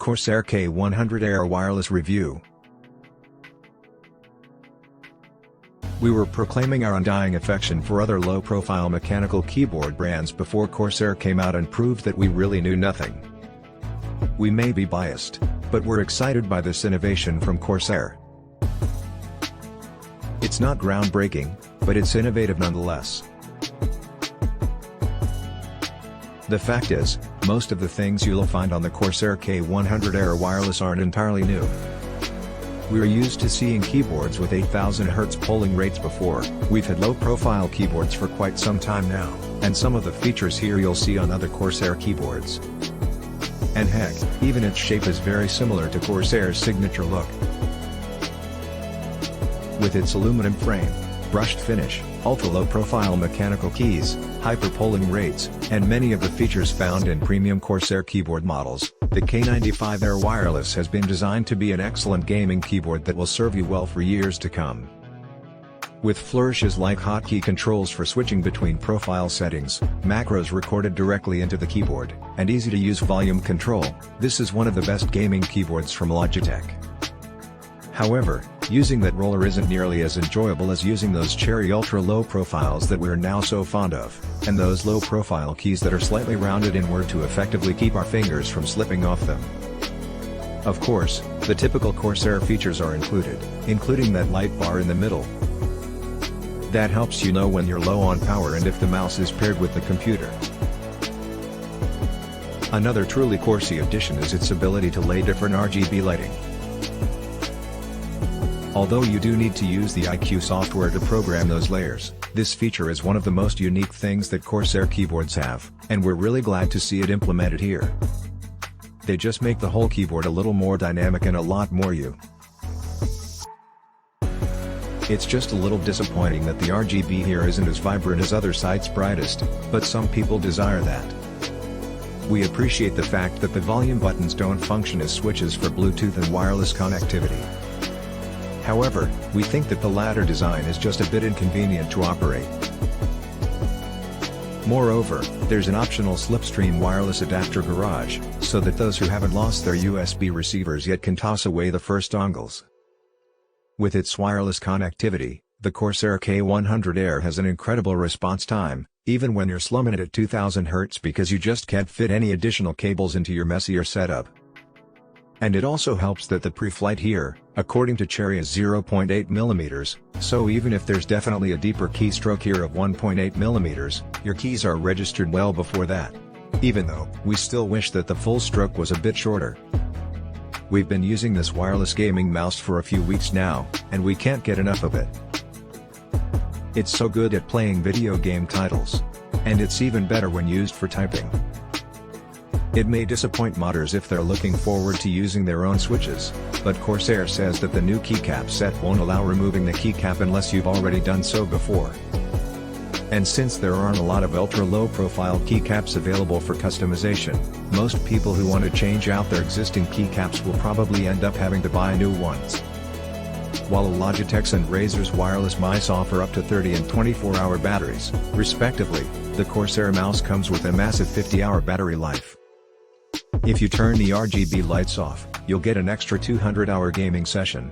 Corsair K100 Air Wireless Review. We were proclaiming our undying affection for other low-profile mechanical keyboard brands before Corsair came out and proved that we really knew nothing. We may be biased, but we're excited by this innovation from Corsair. It's not groundbreaking, but it's innovative nonetheless. The fact is, most of the things you'll find on the Corsair K100 Air Wireless aren't entirely new. We're used to seeing keyboards with 8000 Hz polling rates before. We've had low-profile keyboards for quite some time now, and some of the features here you'll see on other Corsair keyboards. And heck, even its shape is very similar to Corsair's signature look. With its aluminum frame, brushed finish, ultra-low profile mechanical keys, hyper-polling rates, and many of the features found in premium Corsair keyboard models, the K95 Air Wireless has been designed to be an excellent gaming keyboard that will serve you well for years to come. With flourishes like hotkey controls for switching between profile settings, macros recorded directly into the keyboard, and easy-to-use volume control, this is one of the best gaming keyboards from Logitech. However, using that roller isn't nearly as enjoyable as using those cherry ultra-low profiles that we're now so fond of, and those low-profile keys that are slightly rounded inward to effectively keep our fingers from slipping off them. Of course, the typical Corsair features are included, including that light bar in the middle. That helps you know when you're low on power and if the mouse is paired with the computer. Another truly Corsair addition is its ability to lay different RGB lighting. Although you do need to use the IQ software to program those layers, this feature is one of the most unique things that Corsair keyboards have, and we're really glad to see it implemented here. They just make the whole keyboard a little more dynamic and a lot more you. It's just a little disappointing that the RGB here isn't as vibrant as other sites' brightest, but some people desire that. We appreciate the fact that the volume buttons don't function as switches for Bluetooth and wireless connectivity. However, we think that the latter design is just a bit inconvenient to operate. Moreover, there's an optional slipstream wireless adapter garage, so that those who haven't lost their USB receivers yet can toss away the first dongles. With its wireless connectivity, the Corsair K100 Air has an incredible response time, even when you're slumming it at 2000 Hz because you just can't fit any additional cables into your messier setup. And it also helps that the pre-flight here, according to Cherry, is 0.8 mm, so even if there's definitely a deeper keystroke here of 1.8 mm, your keys are registered well before that. Even though, we still wish that the full stroke was a bit shorter. We've been using this wireless gaming mouse for a few weeks now, and we can't get enough of it. It's so good at playing video game titles. And it's even better when used for typing. It may disappoint modders if they're looking forward to using their own switches, but Corsair says that the new keycap set won't allow removing the keycap unless you've already done so before. And since there aren't a lot of ultra-low profile keycaps available for customization, most people who want to change out their existing keycaps will probably end up having to buy new ones. While Logitech's and Razer's wireless mice offer up to 30 and 24-hour batteries, respectively, the Corsair mouse comes with a massive 50-hour battery life. If you turn the RGB lights off, you'll get an extra 200-hour gaming session.